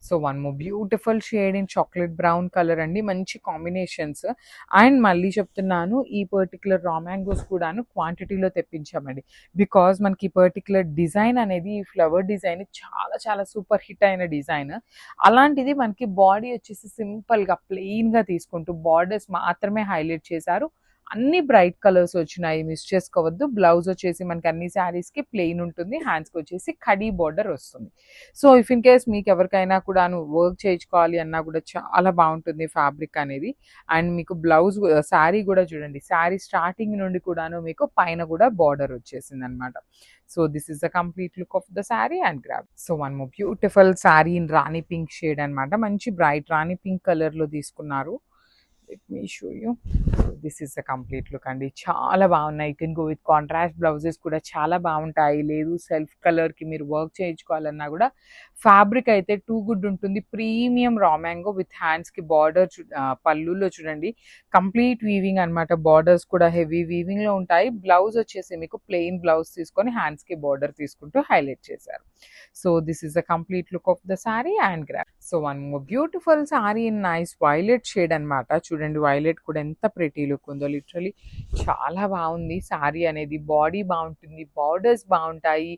So one more beautiful shade in chocolate brown colour అండి, మంచి combinations. And మళ్ళీ చెప్తున్నాను, ఈ పర్టికులర్ రా మ్యాంగోస్ కూడాను క్వాంటిటీలో తెప్పించామండి. బికాజ్ మనకి ఈ పర్టికులర్ డిజైన్ అనేది, ఈ ఫ్లవర్ డిజైన్ చాలా చాలా సూపర్ హిట్ అయిన డిజైన్. అలాంటిది మనకి బాడీ వచ్చేసి సింపుల్గా ప్లెయిన్గా తీసుకుంటూ బార్డర్స్ మాత్రమే హైలైట్ చేశారు. అన్ని బ్రైట్ కలర్స్ వచ్చినాయి, మిస్ చేసుకోవద్దు. బ్లౌజ్ వచ్చేసి మనకి అన్ని శారీస్కి ప్లెయిన్ ఉంటుంది, హ్యాండ్స్కి వచ్చేసి కడీ బార్డర్ వస్తుంది. సో ఇఫ్ ఇన్ కేస్ మీకు ఎవరికైనా కూడాను వర్క్ చేయించుకోవాలి అన్నా కూడా చాలా బాగుంటుంది ఫ్యాబ్రిక్ అనేది. అండ్ మీకు బ్లౌజ్ శారీ కూడా చూడండి, శారీ స్టార్టింగ్ నుండి కూడాను మీకు పైన కూడా బార్డర్ వచ్చేసింది అనమాట. So this is the complete look of the sari and grab. So one more beautiful sari in Rani pink shade అనమాట, మంచి బ్రైట్ రాణి పింక్ కలర్లో తీసుకున్నారు. Let me show you. This is the complete look అండి, చాలా బాగున్నాయి. You can go with contrast blouses కూడా చాలా బాగుంటాయి. లేదు సెల్ఫ్ కలర్కి మీరు వర్క్ చేయించుకోవాలన్నా కూడా ఫ్యాబ్రిక్ అయితే టూ గుడ్ ఉంటుంది. ప్రీమియం రా మ్యాంగో విత్ హ్యాండ్స్కి బార్డర్, పళ్ళులో చూడండి కంప్లీట్ వీవింగ్ అనమాట. బార్డర్స్ కూడా హెవీ వీవింగ్లో ఉంటాయి. బ్లౌజ్ వచ్చేసి మీకు ప్లెయిన్ బ్లౌజ్ తీసుకొని హ్యాండ్స్కి బార్డర్ తీసుకుంటూ హైలైట్ చేశారు. So this is the complete look of the sari and grab. So one more beautiful sari in nice violet shade అనమాట. చూడండి వైలెట్ కూడా ఎంత ప్రెటీ లుక్ ఉందో, లిటరలీ చాలా బాగుంది శారీ అనేది. బాడీ బాగుంటుంది, బార్డర్స్ బాగుంటాయి.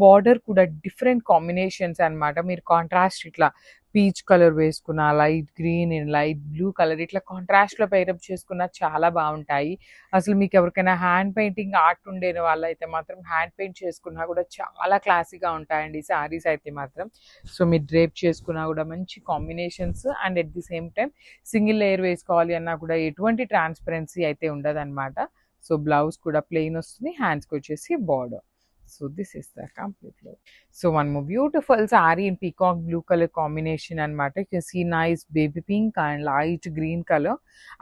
బార్డర్ కూడా డిఫరెంట్ కాంబినేషన్స్ అనమాట. మీరు కాంట్రాస్ట్ ఇట్లా పీచ్ కలర్ వేసుకున్న, light green, light blue colour ఇట్లా కాంట్రాస్ట్లో పైరప్ చేసుకున్న చాలా బాగుంటాయి. అసలు మీకు ఎవరికైనా హ్యాండ్ పెయింటింగ్ ఆర్ట్ ఉండేని వాళ్ళైతే మాత్రం హ్యాండ్ పెయింట్ చేసుకున్నా కూడా చాలా క్లాసీగా ఉంటాయండి శారీస్ అయితే మాత్రం. సో మీరు డ్రేప్ చేసుకున్నా కూడా మంచి combinations. And at the same time single layer వేసుకోవాలి అన్నా కూడా ఎటువంటి ట్రాన్స్పరెన్సీ అయితే ఉండదన్నమాట. సో బ్లౌజ్ కూడా ప్లెయిన్ వస్తుంది, హ్యాండ్స్కి వచ్చేసి border. So this is the complete look. So one more beautiful saree in peacock blue color combination anamata. You can see nice baby pink and light green color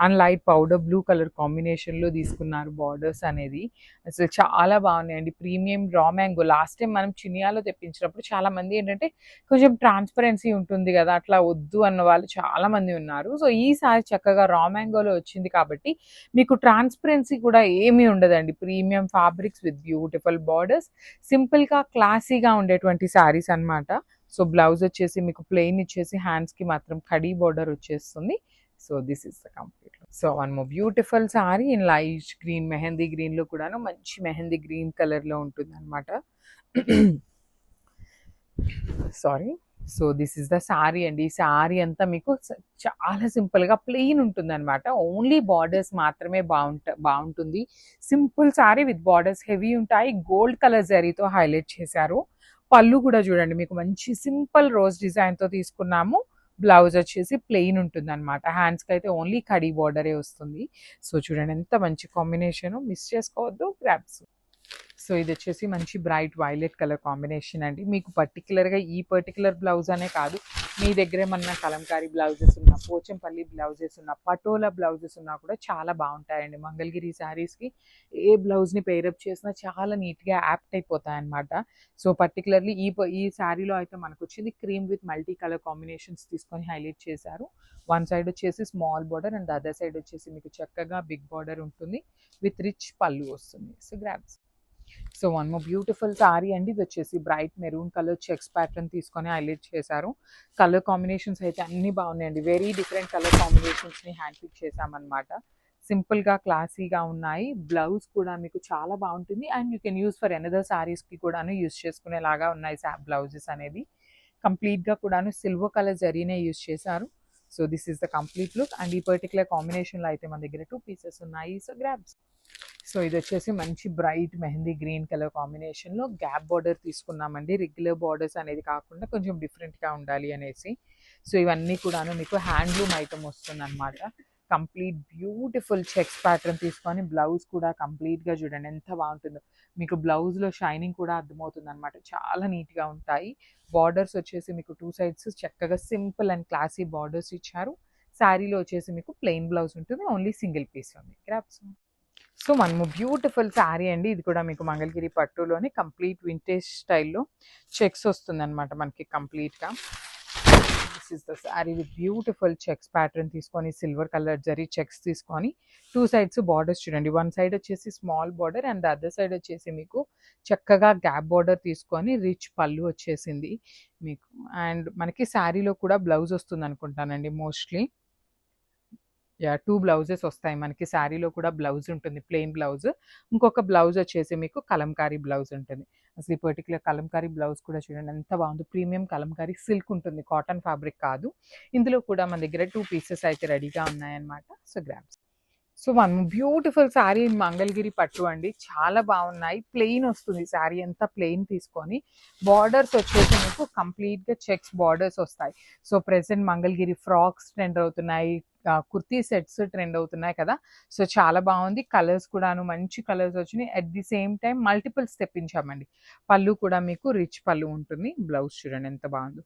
and light powder blue color combination lo తీసుకున్నారు borders అనేది. అసలు చాలా బాగున్నాయండి. Premium raw mango last time మనం చినియాలో తెప్పించినప్పుడు చాలా మంది ఏంటంటే కొంచెం ట్రాన్స్పరెన్సీ ఉంటుంది కదా, అట్లా వద్దు అన్న వాళ్ళు చాలా మంది ఉన్నారు. సో ఈసారి చక్కగా రా మ్యాంగోలో వచ్చింది కాబట్టి మీకు ట్రాన్స్పరెన్సీ కూడా ఏమీ ఉండదండి. Premium fabrics with beautiful borders, సింపుల్గా క్లాసీగా ఉండేటువంటి శారీస్ అనమాట. సో బ్లౌజ్ వచ్చేసి మీకు ప్లెయిన్ ఇచ్చేసి హ్యాండ్స్కి మాత్రం కడీ బార్డర్ వచ్చేస్తుంది. So this is the complete. So one more beautiful sari in light green, mehndi గ్రీన్లో కూడాను మంచి మెహందీ గ్రీన్ కలర్లో ఉంటుంది అనమాట. Sorry. So this is the sari అండి. ఈ శారీ అంతా మీకు చాలా సింపుల్గా ప్లెయిన్ ఉంటుంది అనమాట. ఓన్లీ బార్డర్స్ మాత్రమే బాగుంటుంది. Simple sari with borders heavy ఉంటాయి. గోల్డ్ కలర్ జరీతో హైలైట్ చేశారు. పళ్ళు కూడా చూడండి మీకు మంచి సింపుల్ రోజ్ డిజైన్తో తీసుకున్నాము. బ్లౌజ్ వచ్చేసి ప్లెయిన్ ఉంటుంది అనమాట. హ్యాండ్స్కి అయితే ఓన్లీ కడీ బార్డరే వస్తుంది. సో చూడండి ఎంత మంచి కాంబినేషన్, మిస్ చేసుకోవద్దు. గ్రాబ్స్. సో ఇది వచ్చేసి మంచి బ్రైట్ వైలెట్ కలర్ కాంబినేషన్ అండి. మీకు పర్టికులర్గా ఈ పర్టికులర్ బ్లౌజ్ అనే కాదు, మీ దగ్గర ఏమన్నా కలంకారీ బ్లౌజెస్ ఉన్న, పోచంపల్లి బ్లౌజెస్ ఉన్న, పటోలా బ్లౌజెస్ ఉన్నా కూడా చాలా బాగుంటాయండి. మంగళగిరి శారీస్కి ఏ బ్లౌజ్ని పేరప్ చేసినా చాలా నీట్గా యాప్ట్ అయిపోతాయి అన్నమాట. సో పర్టికులర్లీ ఈ శారీలో అయితే మనకు వచ్చింది cream with multi colour combinations తీసుకొని హైలైట్ చేశారు. వన్ సైడ్ వచ్చేసి small border and other side వచ్చేసి మీకు చక్కగా బిగ్ బార్డర్ ఉంటుంది విత్ రిచ్ పళ్ళు వస్తుంది. So grabs. So one more beautiful sari అండి. ఇది వచ్చేసి bright maroon colour checks pattern తీసుకొని హైలైట్ చేశారు. కలర్ కాంబినేషన్స్ అయితే అన్ని బాగున్నాయండి. వెరీ డిఫరెంట్ కలర్ కాంబినేషన్స్ని హ్యాండ్ పిక్ చేసామన్నమాట. సింపుల్గా క్లాసీగా ఉన్నాయి. బ్లౌజ్ కూడా మీకు చాలా బాగుంటుంది and you can use for another సారీస్కి కూడాను యూస్ చేసుకునేలాగా ఉన్నాయి బ్లౌజెస్ అనేది. కంప్లీట్గా కూడాను సిల్వర్ కలర్ జరీనే యూస్ చేశారు. So this is the complete look. And ఈ పర్టికులర్ కాంబినేషన్లో అయితే మన దగ్గర 2 పీసెస్ ఉన్నాయి. So grabs. సో ఇది వచ్చేసి మంచి బ్రైట్ మెహందీ గ్రీన్ కలర్ కాంబినేషన్లో గ్యాప్ బార్డర్ తీసుకున్నామండి. రెగ్యులర్ బార్డర్స్ అనేది కాకుండా కొంచెం డిఫరెంట్గా ఉండాలి అనేసి. సో ఇవన్నీ కూడాను మీకు హ్యాండ్లూమ్ ఐటమ్ వస్తుంది అనమాట. కంప్లీట్ బ్యూటిఫుల్ చెక్స్ ప్యాటర్న్ తీసుకొని బ్లౌజ్ కూడా కంప్లీట్గా చూడండి ఎంత బాగుంటుందో. మీకు బ్లౌజ్లో షైనింగ్ కూడా అర్థమవుతుంది అనమాట. చాలా నీట్గా ఉంటాయి. బార్డర్స్ వచ్చేసి మీకు 2 సైడ్స్ చక్కగా సింపుల్ అండ్ క్లాసీ బార్డర్స్ ఇచ్చారు. శారీలో వచ్చేసి మీకు ప్లెయిన్ బ్లౌజ్ ఉంటుంది, ఓన్లీ సింగిల్ పీస్ ఉంది. Grabs. So one more beautiful sari అండి. ఇది కూడా మీకు మంగళగిరి పట్టులోని కంప్లీట్ వింటేజ్ స్టైల్లో చెక్స్ వస్తుంది అనమాట మనకి కంప్లీట్గా. This is the sari with beautiful checks pattern తీసుకొని సిల్వర్ కలర్ జరీ చెక్స్ తీసుకొని 2 సైడ్స్ బార్డర్స్ చూడండి. 1 సైడ్ వచ్చేసి small border and the other side వచ్చేసి మీకు చక్కగా గ్యాప్ బార్డర్ తీసుకొని రిచ్ పళ్ళు వచ్చేసింది మీకు. అండ్ మనకి శారీలో కూడా బ్లౌజ్ వస్తుంది అనుకుంటానండి మోస్ట్లీ. 2 బ్లౌజెస్ వస్తాయి మనకి. శారీలో కూడా బ్లౌజ్ ఉంటుంది, ప్లెయిన్ బ్లౌజ్. ఇంకొక బ్లౌజ్ వచ్చేసి మీకు కలంకారీ బ్లౌజ్ ఉంటుంది. అసలు ఈ పర్టికులర్ కలంకారీ బ్లౌజ్ కూడా చూడండి ఎంత బాగుందో. ప్రీమియం కలంకారీ సిల్క్ ఉంటుంది, కాటన్ ఫ్యాబ్రిక్ కాదు. ఇందులో కూడా మన దగ్గర 2 పీసెస్ అయితే రెడీగా ఉన్నాయన్నమాట. So grams. So one beautiful sari Mangalagiri పట్టు అండి. చాలా బాగున్నాయి. ప్లెయిన్ వస్తుంది శారీ అంతా, ప్లెయిన్ తీసుకొని బార్డర్స్ వచ్చేసి మీకు కంప్లీట్గా చెక్స్ బార్డర్స్ వస్తాయి. So present Mangalagiri frocks trend అవుతున్నాయి, కుర్తీ సెట్స్ ట్రెండ్ అవుతున్నాయి కదా. సో చాలా బాగుంది. కలర్స్ కూడాను మంచి కలర్స్ వచ్చినాయి. At the same time multiples తెప్పించామండి. పళ్ళు కూడా మీకు రిచ్ పళ్ళు ఉంటుంది. బ్లౌజ్ చూడండి ఎంత బాగుందో.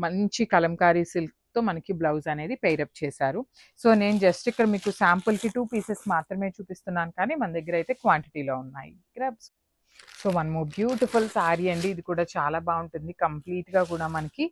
మంచి కలంకారీ సిల్క్తో మనకి బ్లౌజ్ అనేది పెయిరప్ చేశారు. సో నేను జస్ట్ ఇక్కడ మీకు శాంపుల్కి 2 పీసెస్ మాత్రమే చూపిస్తున్నాను, కానీ మన దగ్గర అయితే క్వాంటిటీలో ఉన్నాయి. Grabs. So one more beautiful sari అండి. ఇది కూడా చాలా బాగుంటుంది. కంప్లీట్గా కూడా మనకి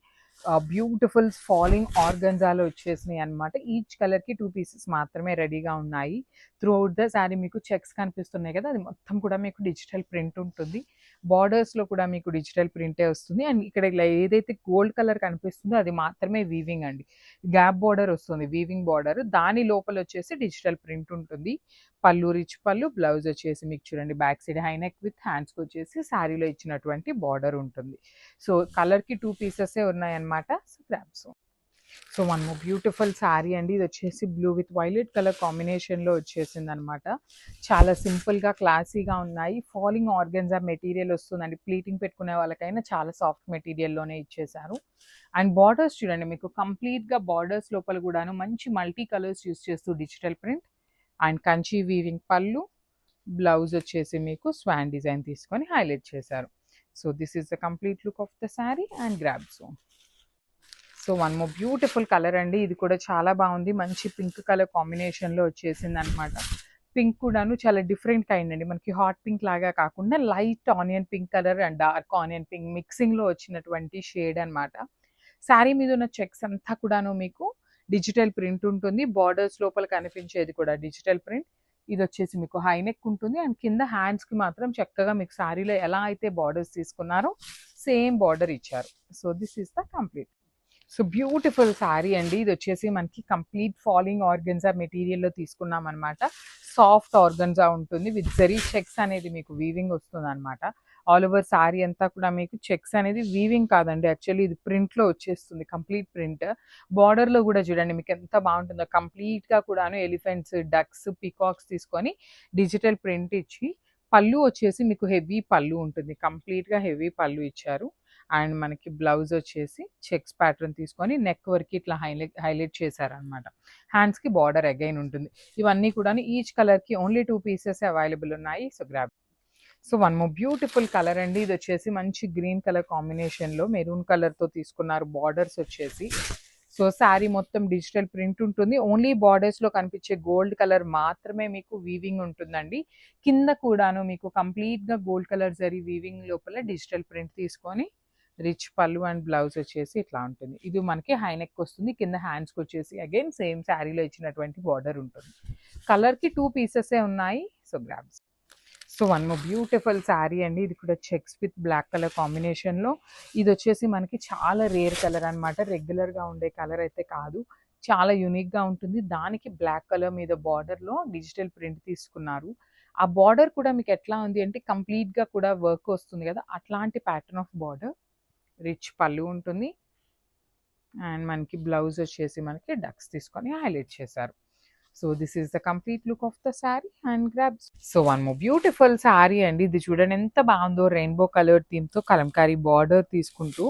బ్యూటిఫుల్ ఫాలింగ్ ఆర్గన్జాలో వచ్చేసినాయి అనమాట. ఈచ్ కలర్కి 2 పీసెస్ మాత్రమే రెడీగా ఉన్నాయి. త్రూ అవుట్ ద శారీ మీకు చెక్స్ కనిపిస్తున్నాయి కదా, అది మొత్తం కూడా మీకు డిజిటల్ ప్రింట్ ఉంటుంది. బార్డర్స్లో కూడా మీకు డిజిటల్ ప్రింటే వస్తుంది. అండ్ ఇక్కడ ఇలా ఏదైతే గోల్డ్ కలర్ కనిపిస్తుందో అది మాత్రమే వీవింగ్ అండి. గ్యాప్ బార్డర్ వస్తుంది, వీవింగ్ బార్డర్. దాని లోపల వచ్చేసి డిజిటల్ ప్రింట్ ఉంటుంది. పళ్ళు రిచ్ పళ్ళు, బ్లౌజ్ వచ్చేసి మీకు చూడండి బ్యాక్ సైడ్ హైనెక్ విత్ హ్యాండ్స్కి వచ్చేసి శారీలో ఇచ్చినటువంటి బార్డర్ ఉంటుంది. సో కలర్కి 2 పీసెసే ఉన్నాయన్నమాట. So grabs. So one more beautiful sari అండి. ఇది వచ్చేసి బ్లూ విత్ వైలెట్ కలర్ కాంబినేషన్లో వచ్చేసింది అనమాట. చాలా సింపుల్గా క్లాసీగా ఉన్నాయి. ఫాలింగ్ ఆర్గన్జా మెటీరియల్ వస్తుందండి. ప్లీటింగ్ పెట్టుకునే వాళ్ళకైనా చాలా సాఫ్ట్ మెటీరియల్లోనే ఇచ్చేసారు. అండ్ బార్డర్స్ చూడండి మీకు కంప్లీట్గా బార్డర్స్ లోపల కూడాను మంచి మల్టీ కలర్స్ యూస్ చేస్తూ digital print and Kanchi weaving పళ్ళు, బ్లౌజ్ వచ్చేసి మీకు స్వాన్ డిజైన్ తీసుకొని హైలైట్ చేశారు. So this is the complete look of the sari and grabs. So one more beautiful colour అండి. ఇది కూడా చాలా బాగుంది. మంచి పింక్ కలర్ కాంబినేషన్లో వచ్చేసింది అనమాట. పింక్ కూడాను చాలా డిఫరెంట్ కైండ్ అండి. మనకి హాట్ పింక్ లాగా కాకుండా light onion pink colour and dark onion pink మిక్సింగ్లో వచ్చినటువంటి షేడ్ అనమాట. శారీ మీద ఉన్న చెక్స్ అంతా కూడాను మీకు డిజిటల్ ప్రింట్ ఉంటుంది. బార్డర్స్ లోపల కనిపించేది కూడా డిజిటల్ ప్రింట్. ఇది వచ్చేసి మీకు హై నెక్ ఉంటుంది అండ్ కింద హ్యాండ్స్కి మాత్రం చక్కగా మీకు శారీలో ఎలా అయితే బార్డర్స్ తీసుకున్నారో సేమ్ బార్డర్ ఇచ్చారు. So this is the complete. So beautiful sari అండి. ఇది వచ్చేసి మనకి కంప్లీట్ ఫాలింగ్ ఆర్గన్జా మెటీరియల్లో తీసుకున్నాం అనమాట. సాఫ్ట్ ఆర్గన్జా ఉంటుంది విత్ జరీ చెక్స్ అనేది మీకు వీవింగ్ వస్తుంది అనమాట. ఆల్ ఓవర్ శారీ అంతా కూడా మీకు చెక్స్ అనేది వీవింగ్ కాదండి, యాక్చువల్లీ ఇది ప్రింట్లో వచ్చేస్తుంది, కంప్లీట్ ప్రింట్. బార్డర్లో కూడా చూడండి మీకు ఎంత బాగుంటుందో. కంప్లీట్గా కూడాను ఎలిఫెంట్స్, డక్స్, పీకాక్స్ తీసుకొని డిజిటల్ ప్రింట్ ఇచ్చి పళ్ళు వచ్చేసి మీకు హెవీ పళ్ళు ఉంటుంది. కంప్లీట్గా హెవీ పళ్ళు ఇచ్చారు. అండ్ మనకి బ్లౌజ్ వచ్చేసి చెక్స్ ప్యాటర్న్ తీసుకొని నెక్ వరకు ఇట్లా హైలైట్ చేశారనమాట. హ్యాండ్స్కి బార్డర్ అగైన్ ఉంటుంది. ఇవన్నీ కూడా ఈచ్ కలర్కి ఓన్లీ 2 పీసెస్ అవైలబుల్ ఉన్నాయి. So grab. So one more beautiful colour అండి. ఇది వచ్చేసి మంచి గ్రీన్ కలర్ కాంబినేషన్లో మెరూన్ కలర్తో తీసుకున్నారు. బార్డర్స్ వచ్చేసి సో శారీ మొత్తం డిజిటల్ ప్రింట్ ఉంటుంది. ఓన్లీ బార్డర్స్లో కనిపించే గోల్డ్ కలర్ మాత్రమే మీకు వీవింగ్ ఉంటుందండి. కింద కూడాను మీకు కంప్లీట్గా గోల్డ్ కలర్ జరీ వీవింగ్ లోపల డిజిటల్ ప్రింట్ తీసుకొని రిచ్ పళ్ళు అండ్ బ్లౌజ్ వచ్చేసి ఇట్లా ఉంటుంది. ఇది మనకి హై నెక్ వస్తుంది. కింద హ్యాండ్స్కి వచ్చేసి అగైన్ సేమ్ శారీలో ఇచ్చినటువంటి బార్డర్ ఉంటుంది. కలర్కి 2 పీసెసే ఉన్నాయి. So grabs. So one more beautiful sari అండి. ఇది కూడా చెక్స్ విత్ బ్లాక్ కలర్ కాంబినేషన్లో. ఇది వచ్చేసి మనకి చాలా రేర్ కలర్ అనమాట. రెగ్యులర్గా ఉండే కలర్ అయితే కాదు, చాలా యూనిక్గా ఉంటుంది. దానికి బ్లాక్ కలర్ మీద బార్డర్లో డిజిటల్ ప్రింట్ తీసుకున్నారు. ఆ బార్డర్ కూడా మీకు ఎట్లా ఉంది అంటే కంప్లీట్గా కూడా వర్క్ వస్తుంది కదా, అట్లాంటి pattern of border. Rich pallu ఉంటుంది అండ్ మనకి బ్లౌజ్ వచ్చేసి మనకి డక్స్ తీసుకొని హైలైట్ చేశారు. So this is the complete look of the sari and grabs. So one more beautiful sari అండి. ఇది చూడండి ఎంత బాగుందో. రెయిన్బో కలర్ థీమ్తో కలంకారీ బార్డర్ తీసుకుంటూ.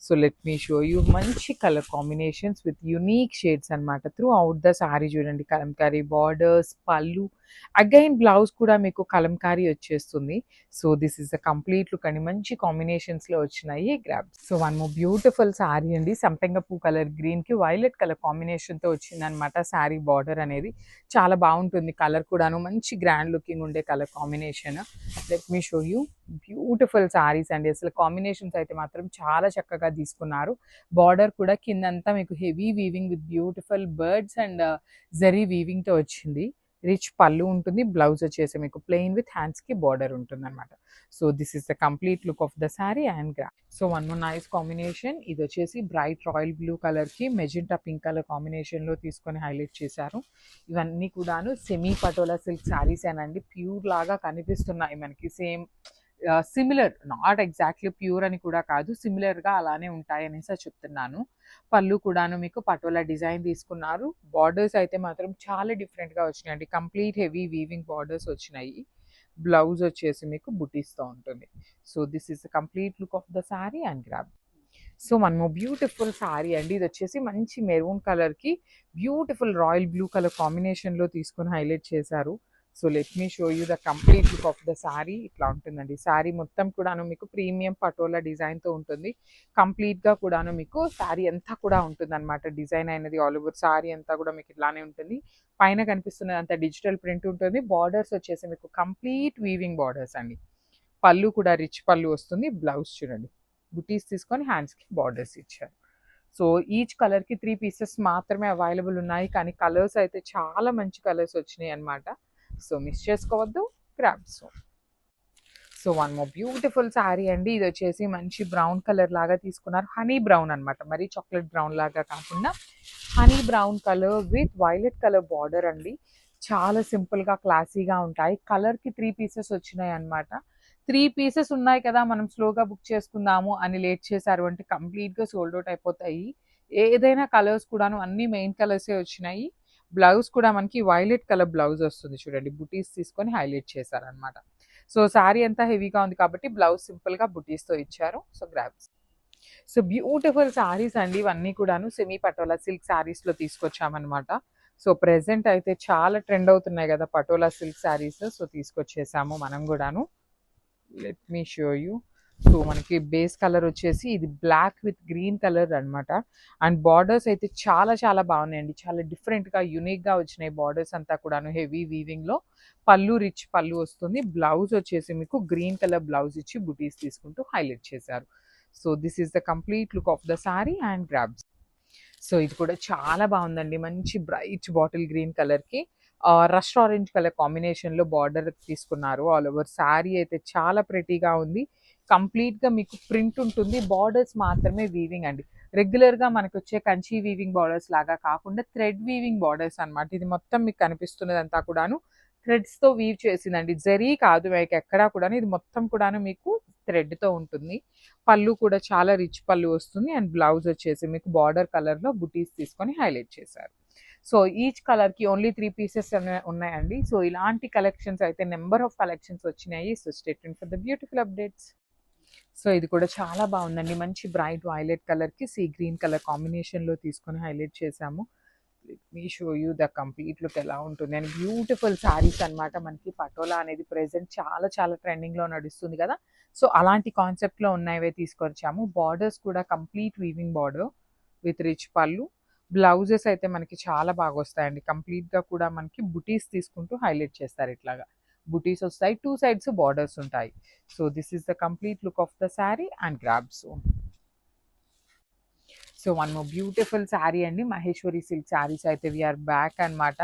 So let me show you మంచి colour combinations with unique shades అనమాట. త్రూ అవుట్ ద శారీ చూడండి Kalamkari borders, pallu, again blouse కూడా మీకు కలంకారీ వచ్చేస్తుంది. So this is the complete look అండి. మంచి కాంబినేషన్స్లో వచ్చినాయి grabs. So one more beautiful sari అండి. సంపెంగ పూ కలర్ గ్రీన్కి వైలెట్ కలర్ కాంబినేషన్తో వచ్చిందనమాట శారీ బార్డర్ అనేది. చాలా బాగుంటుంది. కలర్ కూడాను మంచి గ్రాండ్ లుకింగ్ ఉండే colour combination. Let me show you beautiful saris అండి. అసలు కాంబినేషన్స్ అయితే మాత్రం చాలా చక్కగా తీసుకున్నారు. బార్డర్ కూడా కిందంతా మీకు heavy weaving with beautiful birds and zari వీవింగ్‌తో వచ్చింది. రిచ్ పళ్ళు ఉంటుంది. బ్లౌజ్ వచ్చేసి మీకు ప్లెయిన్ విత్ హ్యాండ్స్‌కి బార్డర్ ఉంటుందన్నమాట. So, this is the complete look of the sari and so, one more nice combination. ఇదొచ్చేసి బ్రైట్ రాయల్ బ్లూ కలర్‌కి మెజెంటా పింక్ కలర్ కాంబినేషన్‌లో తీసుకొని హైలైట్ చేశారు. ఇవన్నీ కూడాను సెమీ పటోలా సిల్క్ సారీసేనండి. ప్యూర్ లాగా కనిపిస్తున్నాయి మనకి. Same similar, not exactly pure అని కూడా కాదు. సిమిలర్‌గా అలానే ఉంటాయనేసి చెప్తున్నాను. పళ్ళు కూడాను మీకు పటోలా డిజైన్ తీసుకున్నారు. బార్డర్స్ అయితే మాత్రం చాలా డిఫరెంట్‌గా వచ్చినాయండి. కంప్లీట్ హెవీ వీవింగ్ బార్డర్స్ వచ్చినాయి. బ్లౌజ్ వచ్చేసి మీకు బుటీస్‌తో ఉంటుంది. So, this is the complete look of the sari and grab. So, one more beautiful sari అండి. ఇదొచ్చేసి మంచి మెరూన్ కలర్‌కి బ్యూటిఫుల్ రాయల్ బ్లూ కలర్ కాంబినేషన్‌లో తీసుకొని హైలైట్ చేశారు. So, let me show you the complete look of the sorry. ఇట్లా ఉంటుందండి. Sorry మొత్తం కూడాను మీకు ప్రీమియం పటోలా డిజైన్‌తో ఉంటుంది. కంప్లీట్‌గా కూడాను మీకు సారీ అంతా కూడా ఉంటుందన్నమాట. డిజైన్ అయినది ఆల్ ఓవర్ సారీ అంతా కూడా మీకు ఇట్లానే ఉంటుంది. పైన కనిపిస్తున్నదంతా డిజిటల్ ప్రింట్ ఉంటుంది. బార్డర్స్ వచ్చేసి మీకు కంప్లీట్ వీవింగ్ బార్డర్స్ అండి. పళ్ళు కూడా రిచ్ పళ్ళు వస్తుంది. బ్లౌజ్ చూడండి. బుటీస్ తీసుకొని హ్యాండ్స్‌కి బార్డర్స్ ఇచ్చారు. సో, ఈచ్ కలర్‌కి 3 పీసెస్ మాత్రమే అవైలబుల్ ఉన్నాయి. కానీ కలర్స్ అయితే చాలా మంచి కలర్స్ వచ్చినాయి అన్నమాట. సో, మిస్ చేసుకోవద్దు. Grab soon. So, one more beautiful sari అండి. ఇదొచ్చేసి మంచి బ్రౌన్ కలర్ లాగా తీసుకున్నారు. హనీ బ్రౌన్ అన్నమాట. మరి చాక్లెట్ బ్రౌన్ లాగా కాకుండా honey brown colour with violet colour border అండి. చాలా సింపుల్‌గా, క్లాసీగా ఉంటాయి. కలర్‌కి 3 పీసెస్ వచ్చినాయన్నమాట. 3 పీసెస్ ఉన్నాయి కదా! మనం స్లోగా బుక్ చేసుకుందాము అని లేట్ చేశారు అంటే కంప్లీట్‌గా సోల్డ్ ఔట్ అయిపోతాయి. ఏదైనా కలర్స్ కూడాను అన్నీ మెయిన్ కలర్సే వచ్చినాయి. బ్లౌజ్ కూడా మనకి వైలెట్ కలర్ బ్లౌజ్ వస్తుంది చూడండి. బుటీస్ తీసుకొని హైలైట్ చేశారన్నమాట. సో, సారీ అంతా హెవీగా ఉంది కాబట్టి బ్లౌజ్ సింపుల్‌గా బుటీస్‌తో ఇచ్చారు. So, grabs. So, beautiful saris అండి. ఇవన్నీ కూడాను సెమీ పటోలా సిల్క్ సారీస్‌లో తీసుకొచ్చామన్నమాట. సో, ప్రెజెంట్ అయితే చాలా ట్రెండ్ అవుతున్నాయి కదా! పటోలా సిల్క్ సారీస్. సో, తీసుకొచ్చేసాము మనం గూడాను. Let me show you. So, మనకి బేస్ కలర్ వచ్చేసి ఇది బ్లాక్ విత్ గ్రీన్ కలర్ అన్నమాట. అండ్ బార్డర్స్ అయితే చాలా చాలా బాగున్నాయండి. చాలా డిఫరెంట్‌గా, యూనిక్‌గా వచ్చినాయి బార్డర్స్ అంతా కూడాను హెవీ వీవింగ్‌లో. పళ్ళు రిచ్ పళ్ళు వస్తుంది. బ్లౌజ్ వచ్చేసి మీకు గ్రీన్ కలర్ బ్లౌజ్ ఇచ్చి బుటీస్ తీసుకుంటూ హైలైట్ చేశారు. So, this is the complete look of the sari and grabs. So, ఇది కూడా చాలా బాగుందండి. మంచి బ్రైట్ బాటిల్ గ్రీన్ కలర్‌కి రస్ట్ ఆరెంజ్ కలర్ కాంబినేషన్‌లో బార్డర్ తీసుకున్నారు. ఆల్ ఓవర్ సారీ అయితే చాలా ప్రెటీగా ఉంది. కంప్లీట్‌గా మీకు ప్రింట్ ఉంటుంది. బార్డర్స్ మాత్రమే వీవింగ్ అండి. రెగ్యులర్‌గా మనకొచ్చే కంచి వీవింగ్ బార్డర్స్ లాగా కాకుండా థ్రెడ్ వీవింగ్ బార్డర్స్ అన్నమాట. ఇది మొత్తం మీకు కనిపిస్తున్నదంతా కూడాను థ్రెడ్స్‌తో వీవ్ చేసిందండి. జరీ కాదు మీకు ఎక్కడా కూడాను. ఇది మొత్తం కూడాను మీకు థ్రెడ్‌తో ఉంటుంది. పళ్ళు కూడా చాలా రిచ్ పళ్ళు వస్తుంది. అండ్ బ్లౌజ్ వచ్చేసి మీకు బార్డర్ కలర్‌లో బుటీస్ తీసుకొని హైలైట్ చేశారు. సో, ఈచ్ కలర్‌కి ఓన్లీ 3 పీసెస్ ఉన్నాయండి. సో, ఇలాంటి కలెక్షన్స్ అయితే నంబర్ ఆఫ్ కలెక్షన్స్ వచ్చినాయి. So, stay tuned for the beautiful updates. So, ఇది కూడా చాలా బాగుందండి. మంచి బ్రైట్ వైలెట్ కలర్‌కి సీ గ్రీన్ కలర్ కాంబినేషన్‌లో తీసుకొని హైలైట్ చేశాము. Let me show you the complete look ఎలా ఉంటుంది అని. బ్యూటిఫుల్ సారీస్ అన్నమాట. మనకి పటోలా అనేది ప్రెజెంట్ చాలా చాలా ట్రెండింగ్‌లో నడుస్తుంది కదా! సో, అలాంటి కాన్సెప్ట్‌లో ఉన్నవే తీసుకొచ్చాము. బార్డర్స్ కూడా complete weaving border with rich పళ్ళు. బ్లౌజెస్ అయితే మనకి చాలా బాగొస్తాయండి. కంప్లీట్‌గా కూడా మనకి బుటీస్ తీసుకుంటూ హైలైట్ చేస్తారు ఇట్లాగా. బుటీస్ వస్తాయి. 2 సైడ్స్ బార్డర్స్ ఉంటాయి. So, this is the complete look of the sari and grab soon. So, one more beautiful sari అండి. మహేశ్వరి సిల్క్ సారీస్ అయితే వీఆర్ బ్యాక్ అన్నమాట.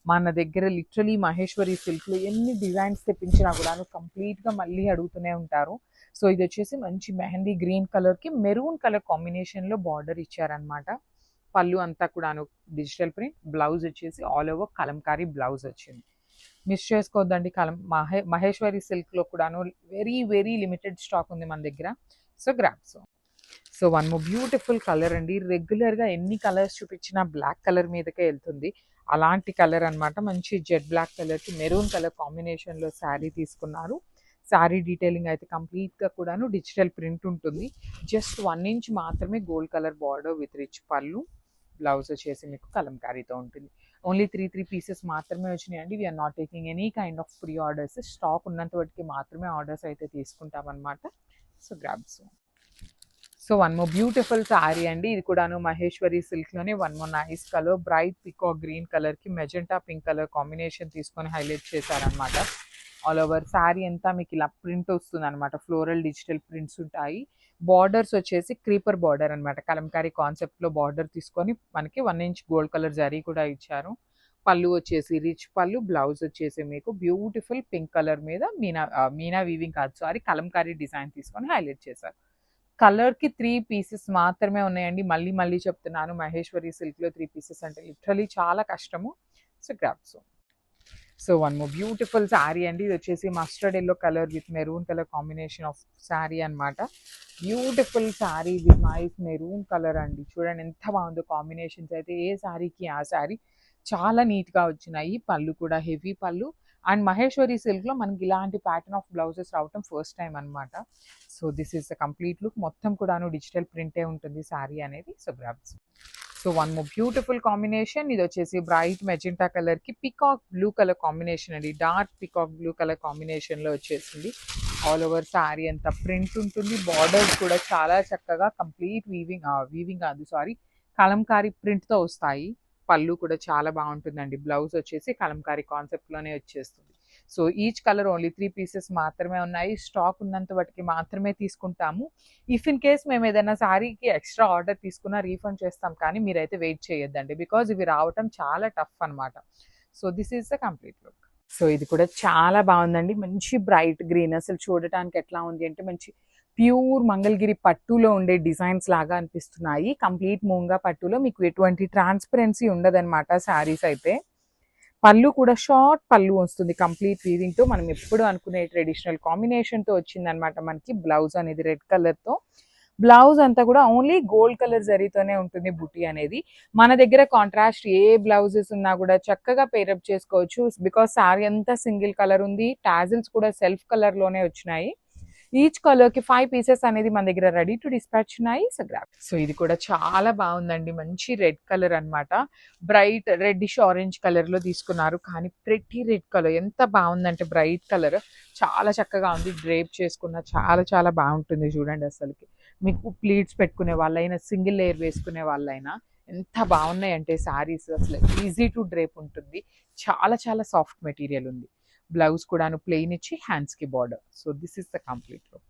మన దగ్గర లిటరలీ మహేశ్వరి సిల్క్‌లో ఎన్ని డిజైన్స్ తెప్పించినా కూడాను కంప్లీట్‌గా మళ్ళీ అడుగుతూనే ఉంటారు. సో, ఇదొచ్చేసి మంచి మెహందీ గ్రీన్ కలర్‌కి మెరూన్ కలర్ కాంబినేషన్‌లో బార్డర్ ఇచ్చారన్నమాట. పళ్ళు అంతా కూడాను డిజిటల్ ప్రింట్. బ్లౌజ్ వచ్చేసి ఆల్ ఓవర్ కలంకారీ బ్లౌజ్ వచ్చింది. మిస్ చేసుకోవద్దండి. మహేశ్వరి సిల్క్‌లో కూడాను వెరీ వెరీ లిమిటెడ్ స్టాక్ ఉంది మన దగ్గర. So, grabs. So, one more beautiful colour అండి. రెగ్యులర్‌గా ఎన్ని కలర్స్ చూపించినా బ్లాక్ కలర్ మీదకే ఎళ్తుంది. అలాంటి కలర్ అన్నమాట. మంచి జెడ్ బ్లాక్ కలర్‌కి మెరూన్ కలర్ కాంబినేషన్‌లో శారీ తీసుకున్నారు. శారీ డీటెయిలింగ్ అయితే కంప్లీట్‌గా కూడాను డిజిటల్ ప్రింట్ ఉంటుంది. జస్ట్ 1 ఇంచ్ మాత్రమే gold colour border with rich pallu. Blouse వచ్చేసి మీకు కలంకారీతో ఉంటుంది. ఓన్లీ 3 పీసెస్ మాత్రమే వచ్చినాయండి. We're not taking any kind of preorders. Stock ఉన్నంత వరకు మాత్రమే ఆర్డర్స్ అయితే తీసుకుంటామన్నమాట. So, grabs. So, one more beautiful sari అండి. ఇది కూడాను మహేశ్వరి సిల్క్‌లోనే one more nice colour bright peacock green కలర్‌కి మెజెంటా పింక్ కలర్ కాంబినేషన్ తీసుకొని హైలైట్ చేశారన్నమాట. ఆల్ ఓవర్ శారీ అంతా మీకు ఇలా ప్రింట్ వస్తుంది అనమాట, ఫ్లోరల్ డిజిటల్ ప్రింట్స్ ఉంటాయి. బార్డర్స్ వచ్చేసి క్రీపర్ బార్డర్ అనమాట, కలంకారీ కాన్సెప్ట్లో బార్డర్ తీసుకొని మనకి 1 ఇంచ్ గోల్డ్ కలర్ జరీ కూడా ఇచ్చారు. పళ్ళు వచ్చేసి రిచ్ పళ్ళు, బ్లౌజ్ వచ్చేసి మీకు బ్యూటిఫుల్ పింక్ కలర్ మీద మీనా వీవింగ్ కాదు సారీ కలంకారీ డిజైన్ తీసుకొని హైలైట్ చేశారు. కలర్కి 3 పీసెస్ మాత్రమే ఉన్నాయండి. మళ్ళీ మళ్ళీ చెప్తున్నాను, మహేశ్వరి సిల్క్లో 3 పీసెస్ అంటే లిటరలీ చాలా కష్టము. So grab so one more beautiful sari అండి. ఇది వచ్చేసి mustard yellow colour with maroon colour combination of sari అనమాట. Beautiful sari with nice maroon colour అండి. చూడండి ఎంత బాగుందో కాంబినేషన్స్ అయితే, ఏ శారీకి ఆ శారీ చాలా నీట్గా వచ్చినాయి. పళ్ళు కూడా హెవీ పళ్ళు. అండ్ మహేశ్వరి సిల్క్లో మనకి ఇలాంటి ప్యాటర్న్ ఆఫ్ బ్లౌజెస్ రావటం ఫస్ట్ టైం అనమాట. So this is the complete look. మొత్తం కూడాను డిజిటల్ ప్రింటే ఉంటుంది శారీ అనేది. So grasp. So one more beautiful combination. ఇది వచ్చేసి బ్రైట్ మెజెంటా కలర్కి పికాక్ బ్లూ కలర్ కాంబినేషన్ అండి. డార్క్ పికాక్ బ్లూ కలర్ కాంబినేషన్లో వచ్చేసింది. ఆల్ ఓవర్ శారీ అంతా ప్రింట్ ఉంటుంది. బార్డర్స్ కూడా చాలా చక్కగా కంప్లీట్ వీవింగ్ కాదు సారీ కలంకారీ ప్రింట్తో వస్తాయి. పళ్ళు కూడా చాలా బాగుంటుందండి. బ్లౌజ్ వచ్చేసి కలంకారీ కాన్సెప్ట్లోనే వచ్చేస్తుంది. So each colour only 3 pieces మాత్రమే ఉన్నాయి. స్టాక్ ఉన్నంత వాటికి మాత్రమే తీసుకుంటాము. ఇఫ్ ఇన్ కేస్ మేము ఏదైనా శారీకి ఎక్స్ట్రా ఆర్డర్ తీసుకున్నా రీఫండ్ చేస్తాం, కానీ మీరైతే వెయిట్ చేయొద్దండి, బికాజ్ ఇవి రావటం చాలా టఫ్ అనమాట. So this is the complete look. So ఇది కూడా చాలా బాగుందండి. మంచి బ్రైట్ గ్రీన్, అసలు చూడటానికి ఎట్లా ఉంది అంటే మంచి ప్యూర్ మంగళగిరి పట్టులో ఉండే డిజైన్స్ లాగా అనిపిస్తున్నాయి. కంప్లీట్ మూంగా పట్టులో మీకు ఎటువంటి ట్రాన్స్పరెన్సీ ఉండదన్నమాట శారీస్ అయితే. పళ్ళు కూడా షార్ట్ పళ్ళు వస్తుంది కంప్లీట్ వీవింగ్తో. మనం ఎప్పుడు అనుకునే ట్రెడిషనల్ కాంబినేషన్తో వచ్చిందనమాట. మనకి బ్లౌజ్ అనేది రెడ్ కలర్తో. బ్లౌజ్ అంతా కూడా ఓన్లీ గోల్డ్ కలర్ జరీతోనే ఉంటుంది బుటీ అనేది. మన దగ్గర కాంట్రాస్ట్ ఏ బ్లౌజెస్ ఉన్నా కూడా చక్కగా పేరప్ చేసుకోవచ్చు, బికాస్ శారీ అంతా సింగిల్ కలర్ ఉంది. టాజిల్స్ కూడా సెల్ఫ్ కలర్లోనే వచ్చినాయి. ఈచ్ కలర్కి 5 పీసెస్ అనేది మన దగ్గర రెడీ టు డిస్పాచ్ ఉన్నాయి. So grab. సో ఇది కూడా చాలా బాగుందండి. మంచి రెడ్ కలర్ అనమాట. బ్రైట్ రెడ్డిష్ ఆరెంజ్ కలర్లో తీసుకున్నారు, కానీ ప్రెట్టి రెడ్ కలర్ ఎంత బాగుందంటే బ్రైట్ కలర్ చాలా చక్కగా ఉంది. డ్రేప్ చేసుకున్న చాలా చాలా బాగుంటుంది. చూడండి అసలుకి మీకు ప్లీట్స్ పెట్టుకునే వాళ్ళైనా సింగిల్ లేయర్ వేసుకునే వాళ్ళైనా ఎంత బాగున్నాయి అంటే శారీస్. అసలు ఈజీ టు డ్రేప్ ఉంటుంది. చాలా చాలా సాఫ్ట్ మెటీరియల్ ఉంది. బ్లౌజ్ కూడాను ప్లెయిన్ ఇచ్చి హ్యాండ్స్కి border. So this is the complete look.